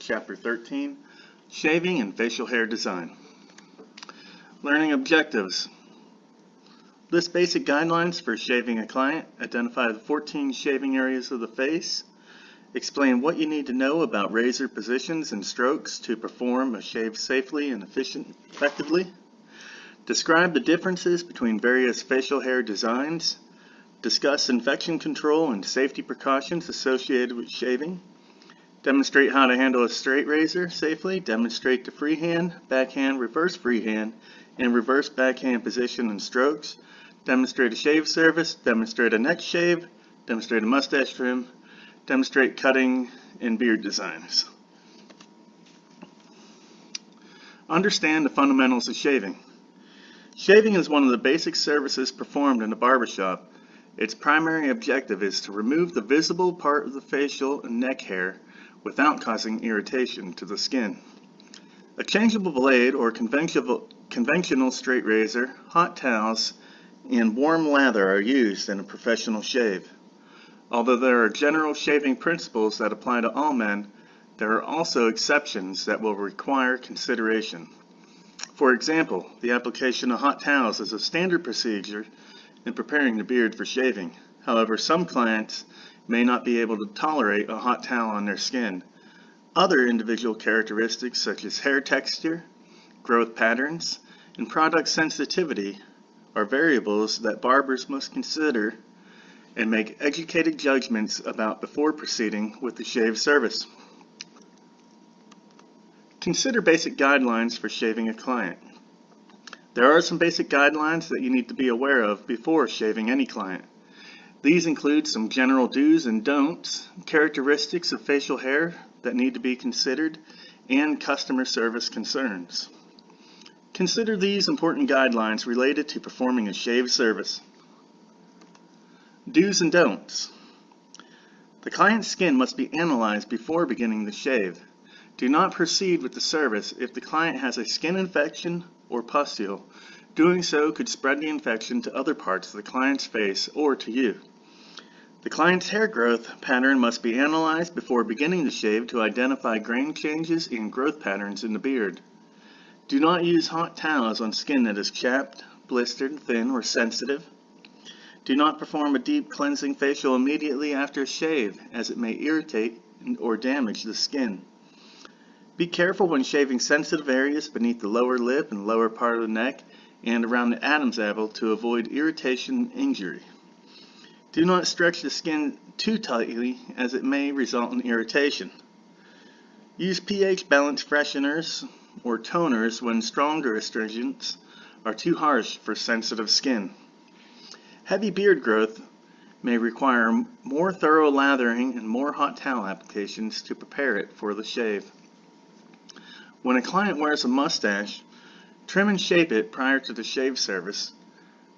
Chapter 13, Shaving and Facial Hair Design. Learning objectives. List basic guidelines for shaving a client. Identify the 14 shaving areas of the face. Explain what you need to know about razor positions and strokes to perform a shave safely and effectively. Describe the differences between various facial hair designs. Discuss infection control and safety precautions associated with shaving. Demonstrate how to handle a straight razor safely. Demonstrate the freehand, backhand, reverse freehand, and reverse backhand position and strokes. Demonstrate a shave service. Demonstrate a neck shave. Demonstrate a mustache trim. Demonstrate cutting and beard designs. Understand the fundamentals of shaving. Shaving is one of the basic services performed in a barbershop. Its primary objective is to remove the visible part of the facial and neck hair without causing irritation to the skin. A changeable blade or conventional straight razor, hot towels, and warm lather are used in a professional shave. Although there are general shaving principles that apply to all men, there are also exceptions that will require consideration. For example, the application of hot towels is a standard procedure in preparing the beard for shaving. However, some clients may not be able to tolerate a hot towel on their skin. Other individual characteristics such as hair texture, growth patterns, and product sensitivity are variables that barbers must consider and make educated judgments about before proceeding with the shave service. Consider basic guidelines for shaving a client. There are some basic guidelines that you need to be aware of before shaving any client. These include some general do's and don'ts, characteristics of facial hair that need to be considered, and customer service concerns. Consider these important guidelines related to performing a shave service. Do's and don'ts. The client's skin must be analyzed before beginning the shave. Do not proceed with the service if the client has a skin infection or pustule. Doing so could spread the infection to other parts of the client's face or to you. The client's hair growth pattern must be analyzed before beginning the shave to identify grain changes and growth patterns in the beard. Do not use hot towels on skin that is chapped, blistered, thin, or sensitive. Do not perform a deep cleansing facial immediately after a shave, as it may irritate or damage the skin. Be careful when shaving sensitive areas beneath the lower lip and lower part of the neck and around the Adam's apple to avoid irritation and injury. Do not stretch the skin too tightly, as it may result in irritation. Use pH balanced fresheners or toners when stronger astringents are too harsh for sensitive skin. Heavy beard growth may require more thorough lathering and more hot towel applications to prepare it for the shave. When a client wears a mustache, trim and shape it prior to the shave service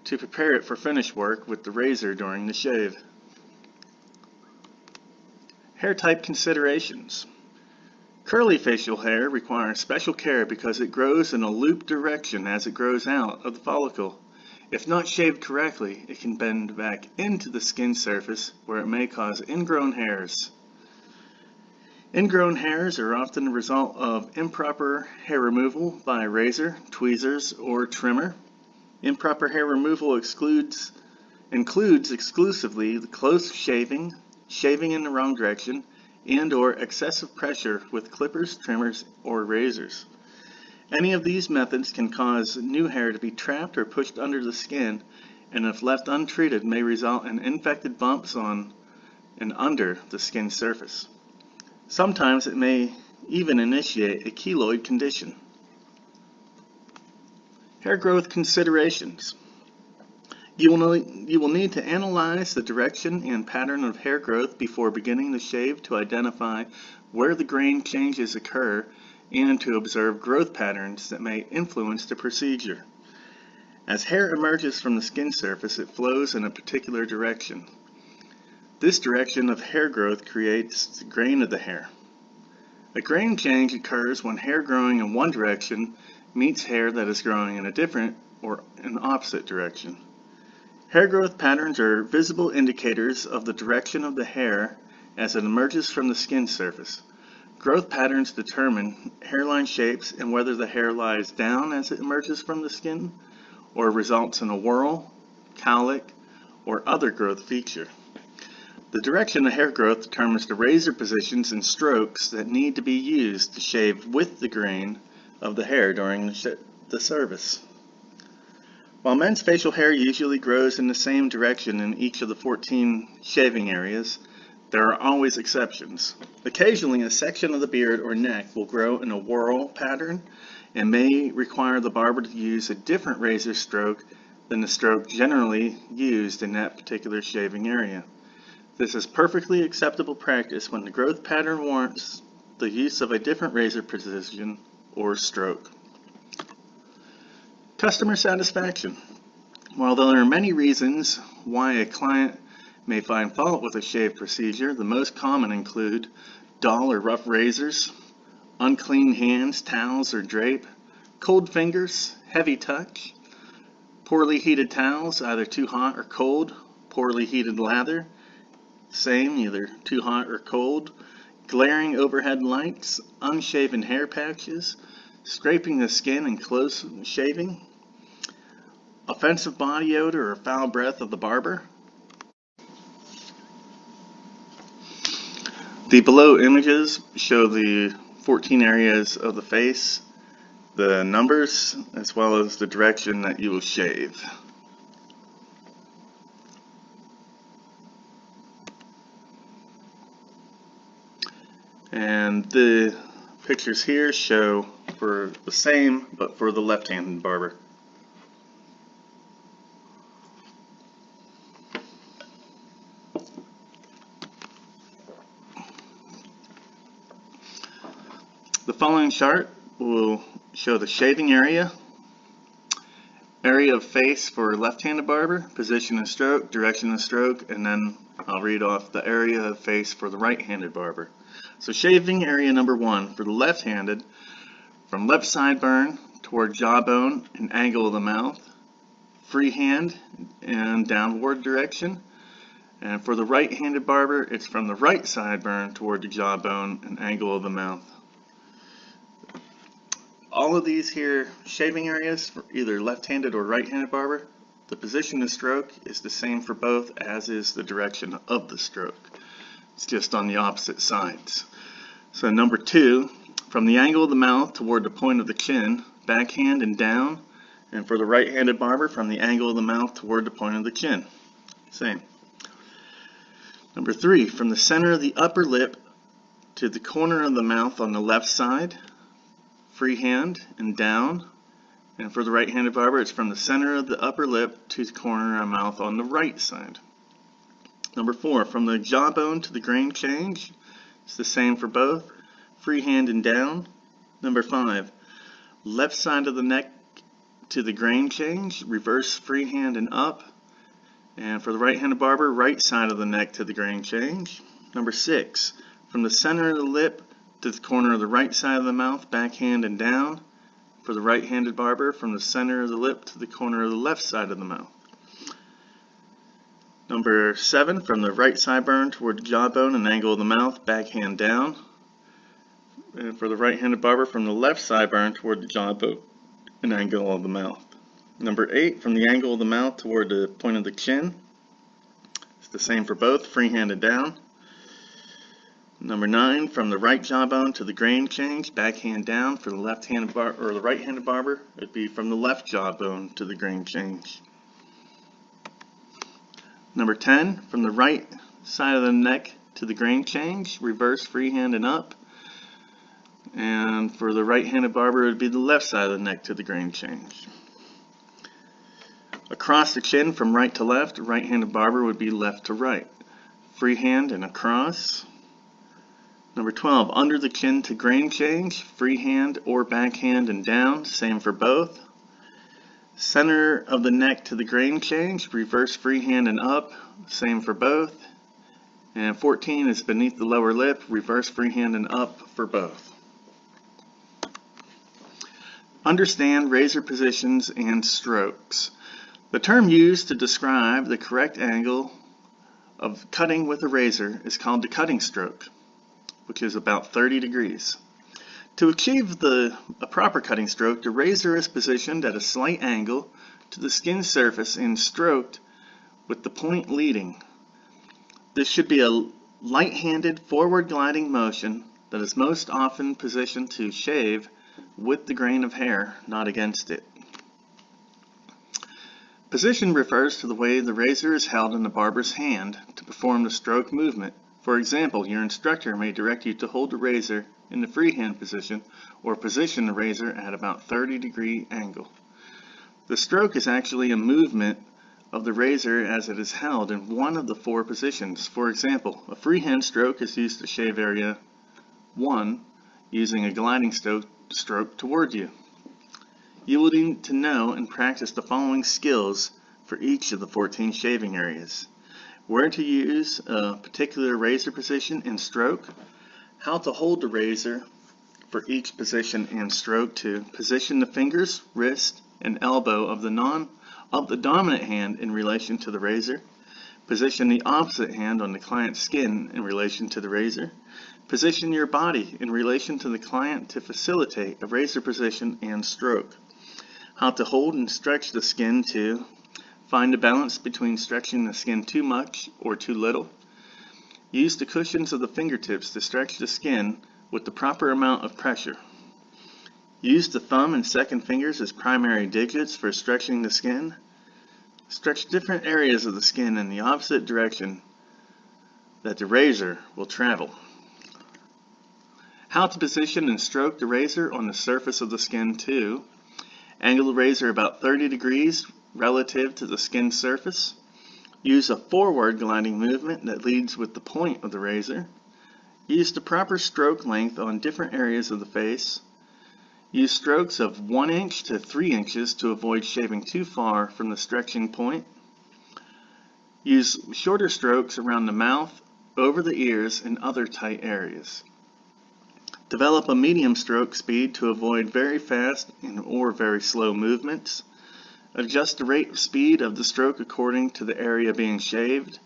to prepare it for finish work with the razor during the shave. Hair type considerations. Curly facial hair requires special care because it grows in a loop direction as it grows out of the follicle. If not shaved correctly, it can bend back into the skin surface where it may cause ingrown hairs. Ingrown hairs are often the result of improper hair removal by a razor, tweezers, or trimmer. Improper hair removal includes exclusively the close shaving, shaving in the wrong direction, and/or excessive pressure with clippers, trimmers, or razors. Any of these methods can cause new hair to be trapped or pushed under the skin, and if left untreated may result in infected bumps on and under the skin surface. Sometimes it may even initiate a keloid condition. Hair growth considerations. You will need to analyze the direction and pattern of hair growth before beginning the shave to identify where the grain changes occur and to observe growth patterns that may influence the procedure. As hair emerges from the skin surface, it flows in a particular direction. This direction of hair growth creates the grain of the hair. A grain change occurs when hair growing in one direction meets hair that is growing in a different or an opposite direction. Hair growth patterns are visible indicators of the direction of the hair as it emerges from the skin surface. Growth patterns determine hairline shapes and whether the hair lies down as it emerges from the skin or results in a whorl, cowlick, or other growth feature. The direction of hair growth determines the razor positions and strokes that need to be used to shave with the grain of the hair during the service. While men's facial hair usually grows in the same direction in each of the 14 shaving areas, there are always exceptions. Occasionally, a section of the beard or neck will grow in a whorl pattern and may require the barber to use a different razor stroke than the stroke generally used in that particular shaving area. This is perfectly acceptable practice when the growth pattern warrants the use of a different razor position or stroke. Customer satisfaction. While there are many reasons why a client may find fault with a shave procedure, the most common include dull or rough razors, unclean hands, towels, or drape, cold fingers, heavy touch, poorly heated towels, either too hot or cold, poorly heated lather, same, either too hot or cold, glaring overhead lights, unshaven hair patches, scraping the skin and close shaving, offensive body odor or foul breath of the barber. The below images show the 14 areas of the face, the numbers, as well as the direction that you will shave. And the pictures here show for the same, but for the left-handed barber. The following chart will show the shaving area, area of face for left-handed barber, position of stroke, direction of stroke, and then I'll read off the area of face for the right-handed barber. So shaving area number 1 for the left-handed, from left sideburn toward jawbone and angle of the mouth, freehand and downward direction. And for the right-handed barber, it's from the right sideburn toward the jawbone and angle of the mouth. All of these here shaving areas for either left-handed or right-handed barber, the position of stroke is the same for both, as is the direction of the stroke. It's just on the opposite sides. So number 2, from the angle of the mouth toward the point of the chin, backhand and down, and for the right-handed barber, from the angle of the mouth toward the point of the chin. Same. Number 3, from the center of the upper lip to the corner of the mouth on the left side, freehand and down, and for the right-handed barber, it's from the center of the upper lip to the corner of the mouth on the right side. Number 4, from the jawbone to the grain change, it's the same for both, freehand and down. Number 5, left side of the neck to the grain change, reverse freehand and up, and for the right-handed barber, right side of the neck to the grain change. Number 6, from the center of the lip to the corner of the right side of the mouth, backhand and down. For the right-handed barber, from the center of the lip to the corner of the left side of the mouth. Number 7, from the right sideburn toward the jawbone and angle of the mouth, backhand down. And for the right-handed barber, from the left sideburn toward the jawbone and angle of the mouth. Number 8, from the angle of the mouth toward the point of the chin. It's the same for both, freehanded down. Number 9, from the right jawbone to the grain change, backhand down. For the left-handed or the right-handed barber, it'd be from the left jawbone to the grain change. Number 10, from the right side of the neck to the grain change, reverse freehand and up. And for the right-handed barber, it'd be the left side of the neck to the grain change. Across the chin from right to left, right-handed barber would be left to right. Freehand and across. Number 12, under the chin to grain change, freehand or backhand and down, same for both. Center of the neck to the grain change, reverse freehand and up, same for both. And 14 is beneath the lower lip, reverse freehand and up for both. Understand razor positions and strokes. The term used to describe the correct angle of cutting with a razor is called the cutting stroke. which is about 30 degrees. To achieve a proper cutting stroke, the razor is positioned at a slight angle to the skin surface and stroked with the point leading. This should be a light-handed forward gliding motion that is most often positioned to shave with the grain of hair, not against it. Position refers to the way the razor is held in the barber's hand to perform the stroke movement. For example, your instructor may direct you to hold the razor in the freehand position or position the razor at about 30-degree angle. The stroke is actually a movement of the razor as it is held in one of the four positions. For example, a freehand stroke is used to shave area 1 using a gliding stroke toward you. You will need to know and practice the following skills for each of the 14 shaving areas: where to use a particular razor position and stroke, how to hold the razor for each position and stroke, to position the fingers, wrist, and elbow of the dominant hand in relation to the razor, position the opposite hand on the client's skin in relation to the razor, position your body in relation to the client to facilitate a razor position and stroke, how to hold and stretch the skin to find a balance between stretching the skin too much or too little, use the cushions of the fingertips to stretch the skin with the proper amount of pressure, use the thumb and second fingers as primary digits for stretching the skin, stretch different areas of the skin in the opposite direction that the razor will travel. How to position and stroke the razor on the surface of the skin too. Angle the razor about 30 degrees relative to the skin surface. Use a forward gliding movement that leads with the point of the razor. Use the proper stroke length on different areas of the face. Use strokes of 1 inch to 3 inches to avoid shaving too far from the stretching point. Use shorter strokes around the mouth, over the ears, and other tight areas. Develop a medium stroke speed to avoid very fast or very slow movements. Adjust the rate of speed of the stroke according to the area being shaved.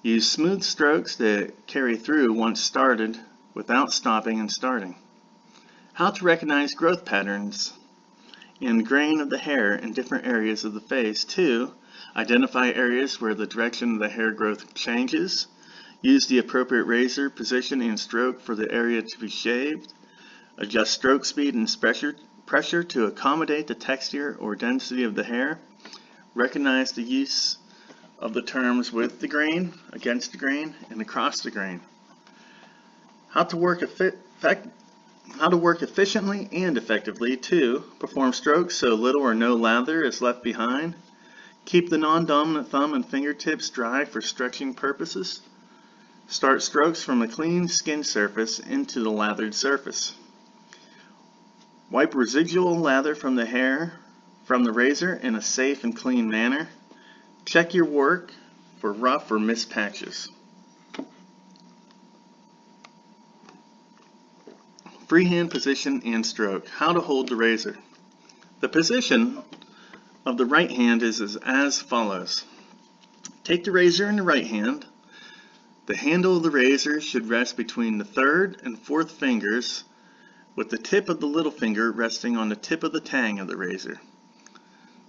Use smooth strokes that carry through once started without stopping and starting. How to recognize growth patterns in grain of the hair in different areas of the face. 2. Identify areas where the direction of the hair growth changes. Use the appropriate razor position and stroke for the area to be shaved. Adjust stroke speed and pressure to accommodate the texture or density of the hair. Recognize the use of the terms with the grain, against the grain, and across the grain. How to work efficiently and effectively. 2. Perform strokes so little or no lather is left behind. Keep the non-dominant thumb and fingertips dry for stretching purposes. Start strokes from a clean skin surface into the lathered surface. Wipe residual lather from the hair from the razor in a safe and clean manner. Check your work for rough or missed patches. Freehand position and stroke. How to hold the razor. The position of the right hand is as follows. Take the razor in the right hand. The handle of the razor should rest between the third and fourth fingers, with the tip of the little finger resting on the tip of the tang of the razor.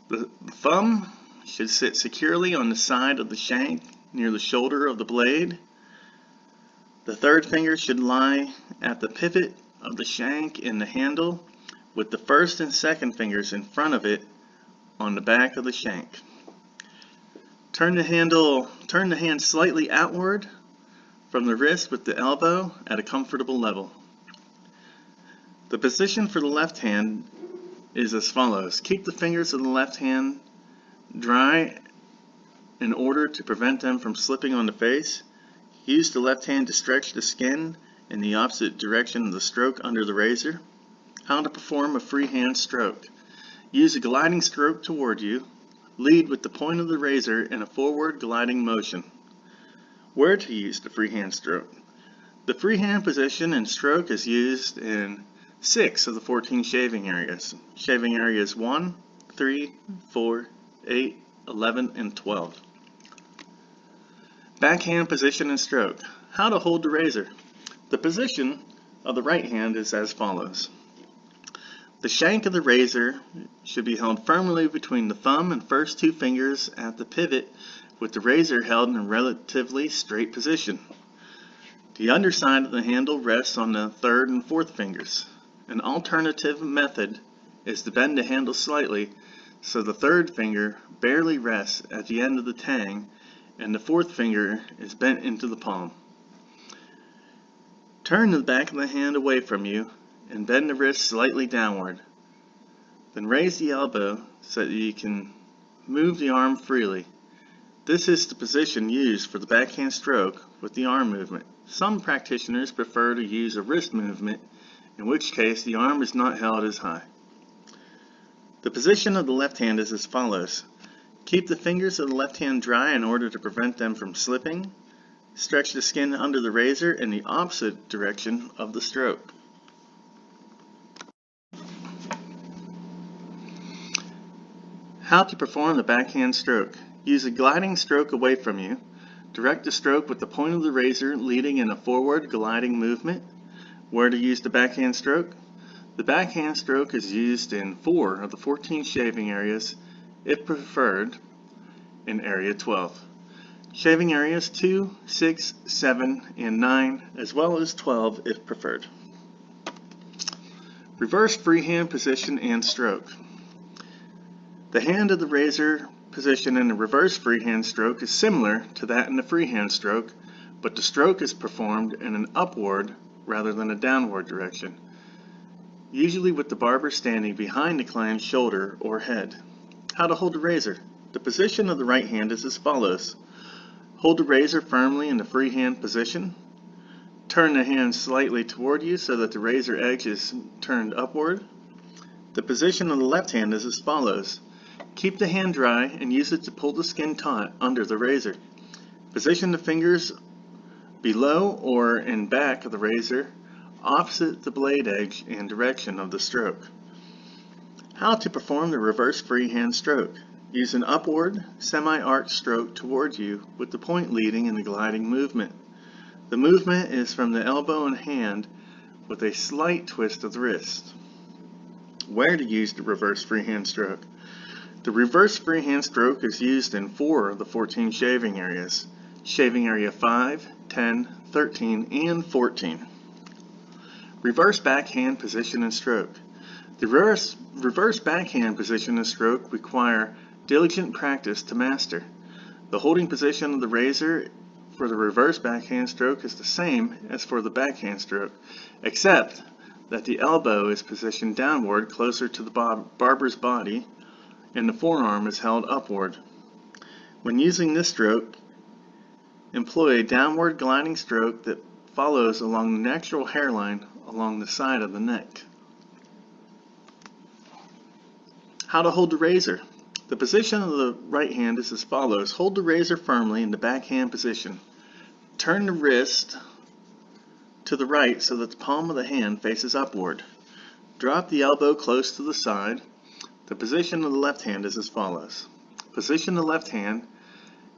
The thumb should sit securely on the side of the shank near the shoulder of the blade. The third finger should lie at the pivot of the shank in the handle, with the first and second fingers in front of it on the back of the shank. Turn the hand slightly outward from the wrist with the elbow at a comfortable level. The position for the left hand is as follows. Keep the fingers of the left hand dry in order to prevent them from slipping on the face. Use the left hand to stretch the skin in the opposite direction of the stroke under the razor. How to perform a freehand stroke. Use a gliding stroke toward you. Lead with the point of the razor in a forward gliding motion. Where to use the freehand stroke. The freehand position and stroke is used in 6 of the 14 shaving areas. Shaving areas 1, 3, 4, 8, 11, and 12. Backhand position and stroke. How to hold the razor. The position of the right hand is as follows. The shank of the razor should be held firmly between the thumb and first two fingers at the pivot, with the razor held in a relatively straight position. The underside of the handle rests on the third and fourth fingers. An alternative method is to bend the handle slightly so the third finger barely rests at the end of the tang and the fourth finger is bent into the palm. Turn the back of the hand away from you and bend the wrist slightly downward. Then raise the elbow so that you can move the arm freely. This is the position used for the backhand stroke with the arm movement. Some practitioners prefer to use a wrist movement, in which case the arm is not held as high. The position of the left hand is as follows. Keep the fingers of the left hand dry in order to prevent them from slipping. Stretch the skin under the razor in the opposite direction of the stroke. How to perform the backhand stroke. Use a gliding stroke away from you. Direct the stroke with the point of the razor leading in a forward gliding movement. Where to use the backhand stroke? The backhand stroke is used in 4 of the 14 shaving areas, if preferred, in area 12. Shaving areas 2, 6, 7, and 9, as well as 12 if preferred. Reverse freehand position and stroke. The hand of the razor position in the reverse freehand stroke is similar to that in the freehand stroke, but the stroke is performed in an upward rather than a downward direction, usually with the barber standing behind the client's shoulder or head. How to hold the razor. The position of the right hand is as follows. Hold the razor firmly in the freehand position. Turn the hand slightly toward you so that the razor edge is turned upward. The position of the left hand is as follows. Keep the hand dry and use it to pull the skin taut under the razor. Position the fingers below or in back of the razor, opposite the blade edge and direction of the stroke. How to perform the reverse freehand stroke. Use an upward, semi-arc stroke towards you with the point leading in the gliding movement. The movement is from the elbow and hand with a slight twist of the wrist. Where to use the reverse freehand stroke. The reverse freehand stroke is used in 4 of the 14 shaving areas. Shaving area 5, 10, 13, and 14. Reverse backhand position and stroke. The reverse backhand position and stroke require diligent practice to master. The holding position of the razor for the reverse backhand stroke is the same as for the backhand stroke, except that the elbow is positioned downward closer to the barber's body and the forearm is held upward. When using this stroke, employ a downward gliding stroke that follows along the natural hairline along the side of the neck. How to hold the razor. The position of the right hand is as follows. Hold the razor firmly in the backhand position. Turn the wrist to the right so that the palm of the hand faces upward. Drop the elbow close to the side. The position of the left hand is as follows. Position the left hand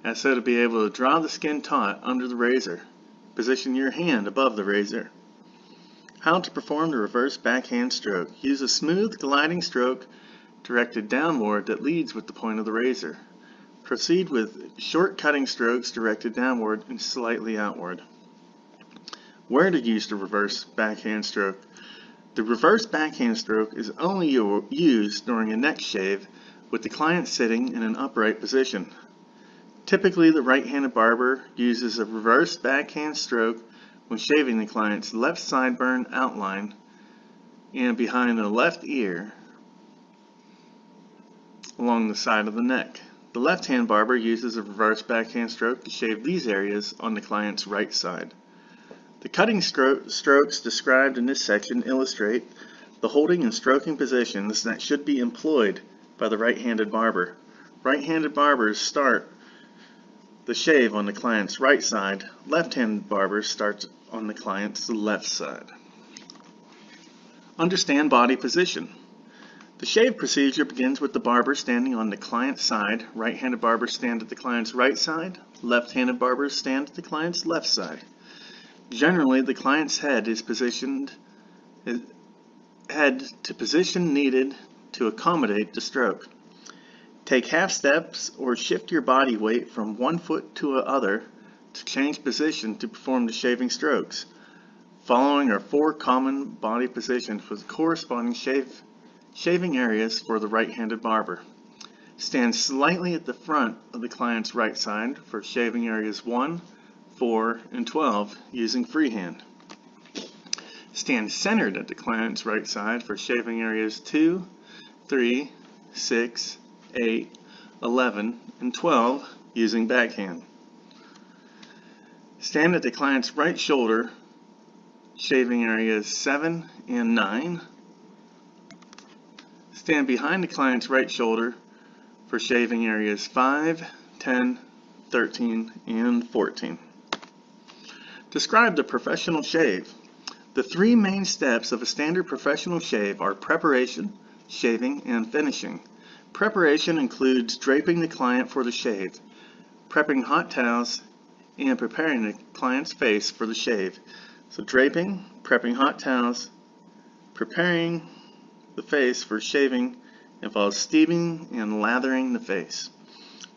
as so to be able to draw the skin taut under the razor. Position your hand above the razor. How to perform the reverse backhand stroke. Use a smooth gliding stroke directed downward that leads with the point of the razor. Proceed with short cutting strokes directed downward and slightly outward. Where to use the reverse backhand stroke. The reverse backhand stroke is only used during a neck shave with the client sitting in an upright position. Typically, the right-handed barber uses a reverse backhand stroke when shaving the client's left sideburn outline and behind the left ear along the side of the neck. The left-hand barber uses a reverse backhand stroke to shave these areas on the client's right side. The cutting strokes described in this section illustrate the holding and stroking positions that should be employed by the right-handed barber. Right-handed barbers start the shave on the client's right side. Left-handed barbers start on the client's left side. Understand body position. The shave procedure begins with the barber standing on the client's side. Right-handed barbers stand at the client's right side. Left-handed barbers stand at the client's left side. Generally, the client's head to position needed to accommodate the stroke. Take half steps or shift your body weight from one foot to the other to change position to perform the shaving strokes. Following are 4 common body positions with corresponding shaving areas for the right-handed barber. Stand slightly at the front of the client's right side for shaving areas 1, 4, and 12 using freehand. Stand centered at the client's right side for shaving areas 2, 3, 6, 8, 11, and 12 using backhand. Stand at the client's right shoulder, shaving areas 7 and 9. Stand behind the client's right shoulder for shaving areas 5, 10, 13, and 14. Describe the professional shave. The 3 main steps of a standard professional shave are preparation, shaving, and finishing. Preparation includes draping the client for the shave, prepping hot towels, and preparing the client's face for the shave. So draping, prepping hot towels, preparing the face for shaving involves steaming and lathering the face.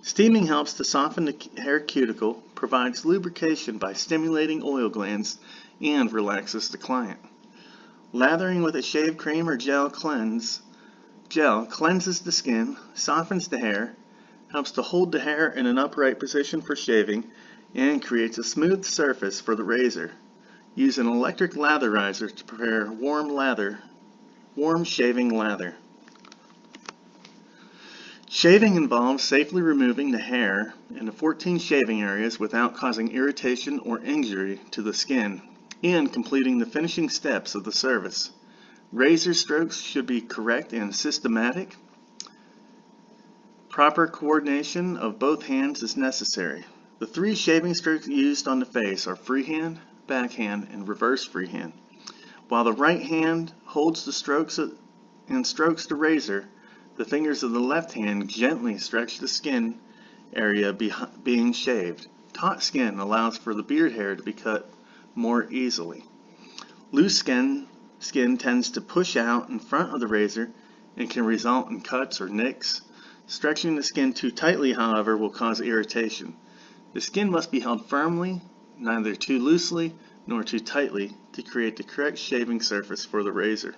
Steaming helps to soften the hair cuticle, provides lubrication by stimulating oil glands, and relaxes the client. Lathering with a shave cream or gel cleanses the skin, softens the hair, helps to hold the hair in an upright position for shaving, and creates a smooth surface for the razor. Use an electric latherizer to prepare warm shaving lather. Shaving involves safely removing the hair in the 14 shaving areas without causing irritation or injury to the skin, and completing the finishing steps of the service. Razor strokes should be correct and systematic. Proper coordination of both hands is necessary. The 3 shaving strokes used on the face are freehand, backhand, and reverse freehand. While the right hand holds the strokes and strokes the razor, the fingers of the left hand gently stretch the skin area being shaved. Taut skin allows for the beard hair to be cut more easily. Loose skin tends to push out in front of the razor and can result in cuts or nicks. Stretching the skin too tightly, however, will cause irritation. The skin must be held firmly, neither too loosely nor too tightly, to create the correct shaving surface for the razor.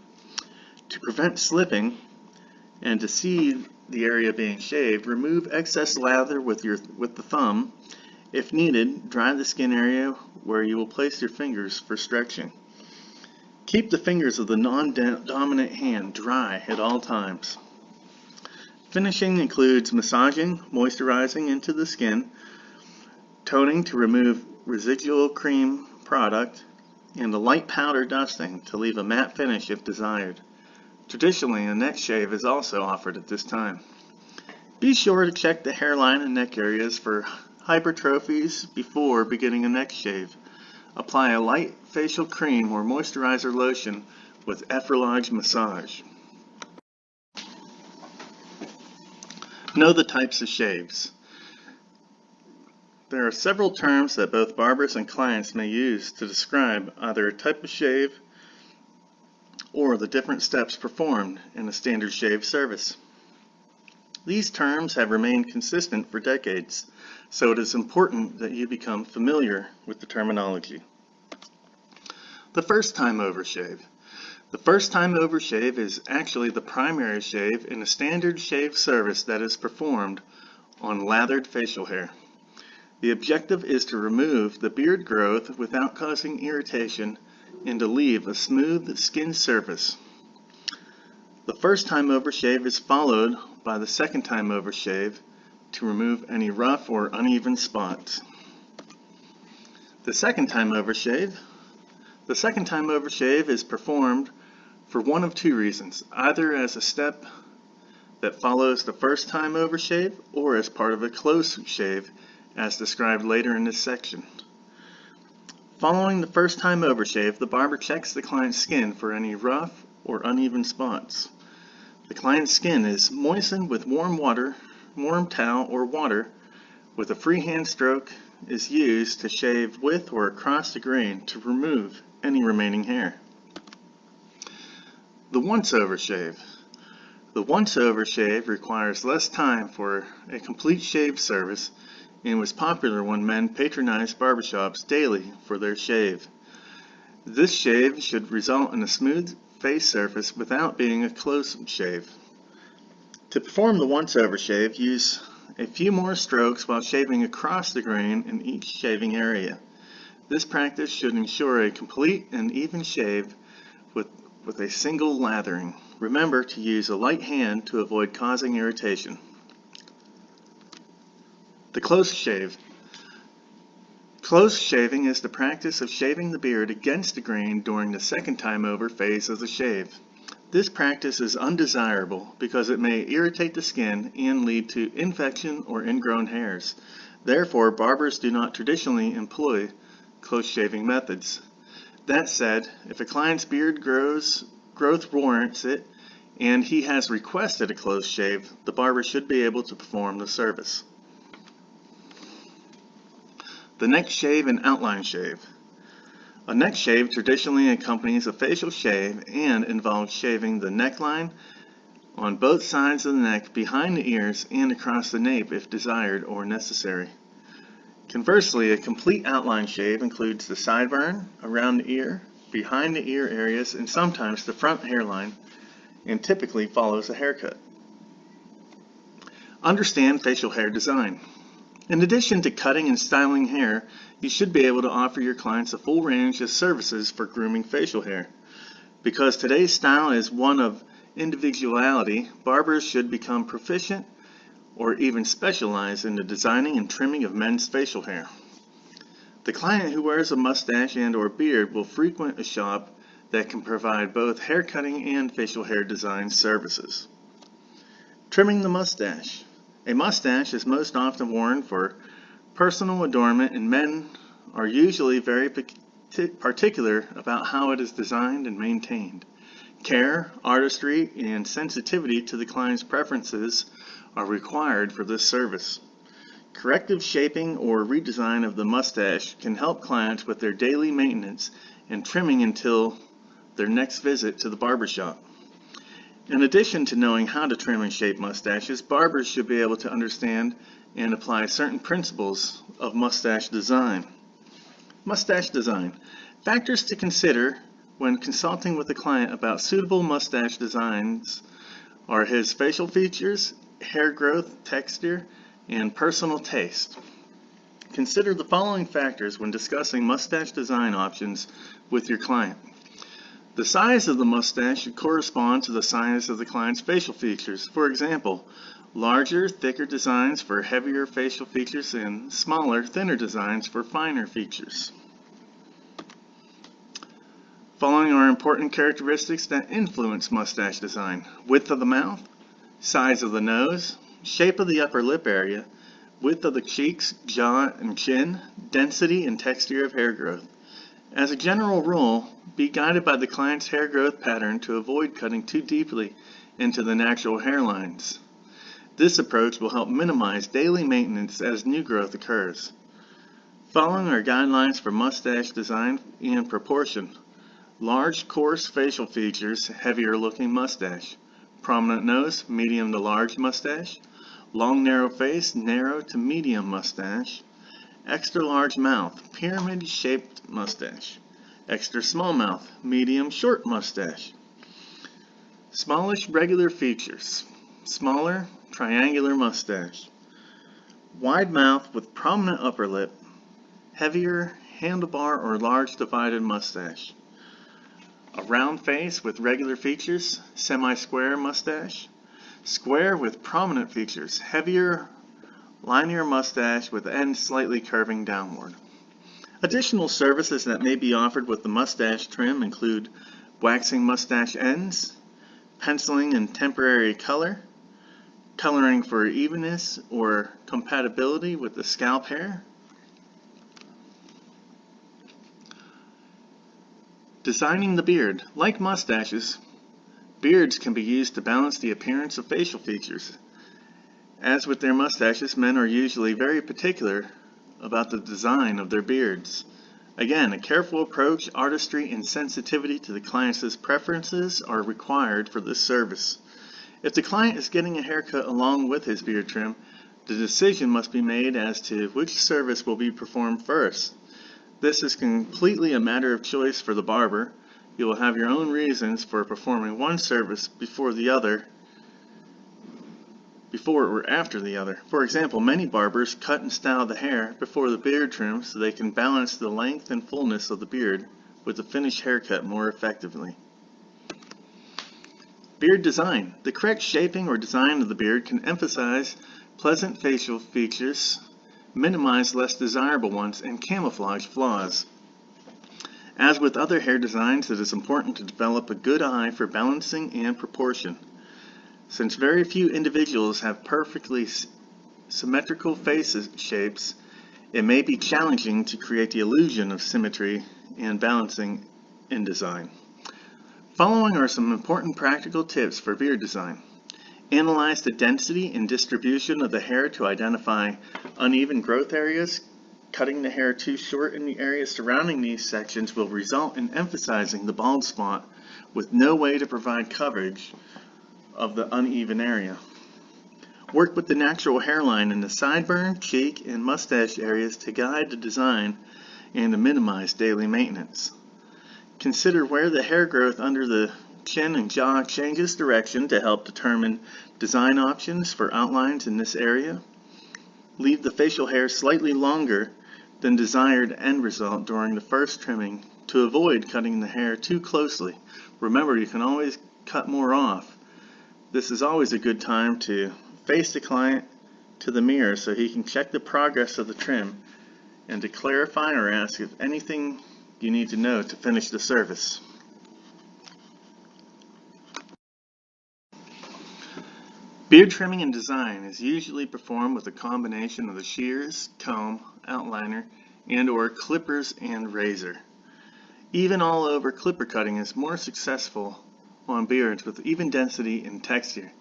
To prevent slipping and to see the area being shaved, remove excess lather with the thumb. If needed, dry the skin area where you will place your fingers for stretching. Keep the fingers of the non-dominant hand dry at all times. Finishing includes massaging, moisturizing into the skin, toning to remove residual cream product, and a light powder dusting to leave a matte finish if desired. Traditionally, a neck shave is also offered at this time. Be sure to check the hairline and neck areas for hypertrophies before beginning a neck shave. Apply a light facial cream or moisturizer lotion with effleurage massage. Know the types of shaves. There are several terms that both barbers and clients may use to describe either a type of shave or the different steps performed in a standard shave service. These terms have remained consistent for decades, so it is important that you become familiar with the terminology. The first time over shave. The first time over shave is actually the primary shave in a standard shave service that is performed on lathered facial hair. The objective is to remove the beard growth without causing irritation and to leave a smooth skin surface. The first time over shave is followed by the second time over shave to remove any rough or uneven spots. The second time over shave is performed for one of 2 reasons, either as a step that follows the first time over shave or as part of a close shave as described later in this section. Following the first time over shave, the barber checks the client's skin for any rough or uneven spots. The client's skin is moistened with warm towel or water with a freehand stroke is used to shave with or across the grain to remove any remaining hair. The once-over shave. The once-over shave requires less time for a complete shave service and was popular when men patronized barbershops daily for their shave. This shave should result in a smooth face surface without being a close shave. To perform the once-over shave, use a few more strokes while shaving across the grain in each shaving area. This practice should ensure a complete and even shave with a single lathering. Remember to use a light hand to avoid causing irritation. The close shave. Close shaving is the practice of shaving the beard against the grain during the second time over phase of the shave. This practice is undesirable because it may irritate the skin and lead to infection or ingrown hairs. Therefore, barbers do not traditionally employ close shaving methods. That said, if a client's beard growth warrants it and he has requested a close shave, the barber should be able to perform the service. The neck shave and outline shave. A neck shave traditionally accompanies a facial shave and involves shaving the neckline on both sides of the neck, behind the ears, and across the nape if desired or necessary. Conversely, a complete outline shave includes the sideburn, around the ear, behind the ear areas, and sometimes the front hairline, and typically follows a haircut. Understand facial hair design. In addition to cutting and styling hair, you should be able to offer your clients a full range of services for grooming facial hair. Because today's style is one of individuality, barbers should become proficient or even specialize in the designing and trimming of men's facial hair. The client who wears a mustache and/or beard will frequent a shop that can provide both hair cutting and facial hair design services. Trimming the mustache. A mustache is most often worn for personal adornment, and men are usually very particular about how it is designed and maintained. Care, artistry, and sensitivity to the client's preferences are required for this service. Corrective shaping or redesign of the mustache can help clients with their daily maintenance and trimming until their next visit to the barbershop. In addition to knowing how to trim and shape mustaches, barbers should be able to understand and apply certain principles of mustache design. Mustache design. Factors to consider when consulting with a client about suitable mustache designs are his facial features, hair growth, texture, and personal taste. Consider the following factors when discussing mustache design options with your client. The size of the mustache should correspond to the size of the client's facial features. For example, larger, thicker designs for heavier facial features and smaller, thinner designs for finer features. Following are important characteristics that influence mustache design: width of the mouth, size of the nose, shape of the upper lip area, width of the cheeks, jaw, and chin, density and texture of hair growth. As a general rule, be guided by the client's hair growth pattern to avoid cutting too deeply into the natural hairlines. This approach will help minimize daily maintenance as new growth occurs. Following are guidelines for mustache design and proportion. Large, coarse facial features, heavier looking mustache. Prominent nose, medium to large mustache. Long, narrow face, narrow to medium mustache. Extra large mouth, pyramid shaped mustache. Extra small mouth, medium short mustache. Smallish regular features, smaller triangular mustache. Wide mouth with prominent upper lip, heavier handlebar or large divided mustache. A round face with regular features, semi-square mustache. Square with prominent features, heavier linear mustache with ends slightly curving downward. Additional services that may be offered with the mustache trim include waxing mustache ends, penciling and temporary color, coloring for evenness or compatibility with the scalp hair. Designing the beard. Like mustaches, beards can be used to balance the appearance of facial features. As with their mustaches, men are usually very particular about the design of their beards. Again, a careful approach, artistry, and sensitivity to the client's preferences are required for this service. If the client is getting a haircut along with his beard trim, the decision must be made as to which service will be performed first. This is completely a matter of choice for the barber. You will have your own reasons for performing one service before or after the other. For example, many barbers cut and style the hair before the beard trim so they can balance the length and fullness of the beard with the finished haircut more effectively. Beard design. The correct shaping or design of the beard can emphasize pleasant facial features, minimize less desirable ones, and camouflage flaws. As with other hair designs, it is important to develop a good eye for balancing and proportion. Since very few individuals have perfectly symmetrical face shapes, it may be challenging to create the illusion of symmetry and balancing in design. Following are some important practical tips for beard design. Analyze the density and distribution of the hair to identify uneven growth areas. Cutting the hair too short in the areas surrounding these sections will result in emphasizing the bald spot with no way to provide coverage of the uneven area. Work with the natural hairline in the sideburn, cheek, and mustache areas to guide the design and to minimize daily maintenance. Consider where the hair growth under the chin and jaw changes direction to help determine design options for outlines in this area. Leave the facial hair slightly longer than desired end result during the first trimming to avoid cutting the hair too closely. Remember, you can always cut more off. This is always a good time to face the client to the mirror so he can check the progress of the trim and to clarify or ask if anything you need to know to finish the service. Beard trimming and design is usually performed with a combination of the shears, comb, outliner, and/or clippers and razor. Even all-over clipper cutting is more successful on beards with even density and texture.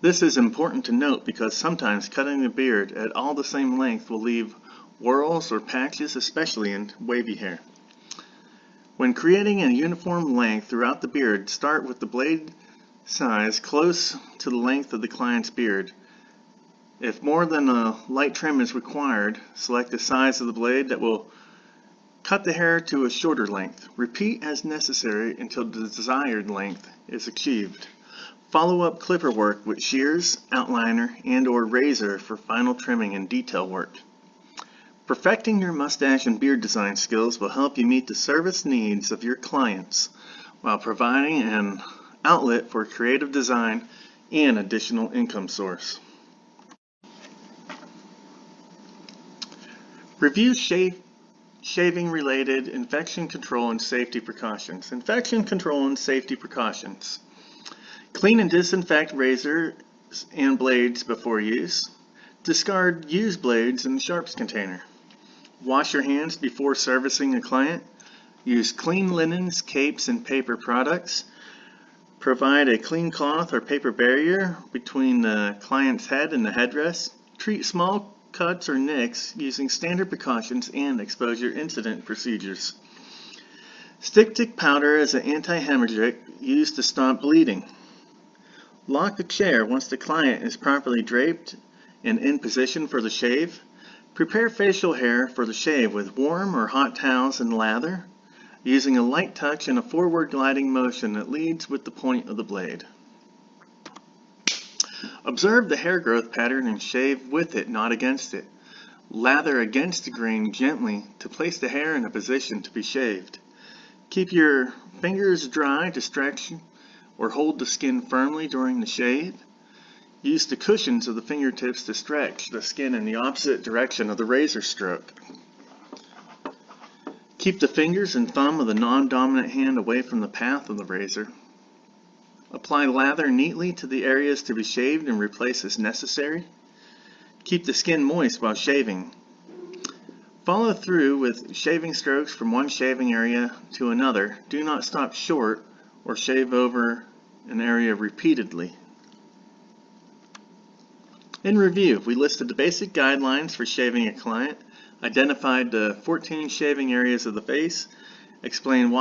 This is important to note because sometimes cutting the beard at all the same length will leave whorls or patches, especially in wavy hair. When creating a uniform length throughout the beard, start with the blade size close to the length of the client's beard. If more than a light trim is required, select the size of the blade that will cut the hair to a shorter length. Repeat as necessary until the desired length is achieved. Follow up clipper work with shears, outliner, and/or razor for final trimming and detail work. Perfecting your mustache and beard design skills will help you meet the service needs of your clients while providing an outlet for creative design and additional income source. Review shaving related infection control and safety precautions. Infection control and safety precautions. Clean and disinfect razors and blades before use. Discard used blades in the sharps container. Wash your hands before servicing a client. Use clean linens, capes, and paper products. Provide a clean cloth or paper barrier between the client's head and the headdress. Treat small cuts or nicks using standard precautions and exposure incident procedures. Stick powder as an anti-hemorrhagic used to stop bleeding. Lock the chair once the client is properly draped and in position for the shave. Prepare facial hair for the shave with warm or hot towels and lather, using a light touch and a forward gliding motion that leads with the point of the blade. Observe the hair growth pattern and shave with it, not against it. Lather against the grain gently to place the hair in a position to be shaved. Keep your fingers dry to stretch or hold the skin firmly during the shave. Use the cushions of the fingertips to stretch the skin in the opposite direction of the razor stroke. Keep the fingers and thumb of the non-dominant hand away from the path of the razor. Apply lather neatly to the areas to be shaved and replace as necessary. Keep the skin moist while shaving. Follow through with shaving strokes from one shaving area to another. Do not stop short or shave over an area repeatedly. In review, we listed the basic guidelines for shaving a client, identified the 14 shaving areas of the face, explained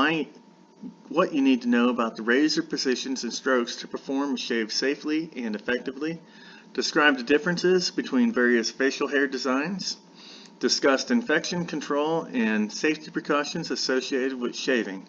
what you need to know about the razor positions and strokes to perform a shave safely and effectively, described the differences between various facial hair designs, discussed infection control and safety precautions associated with shaving.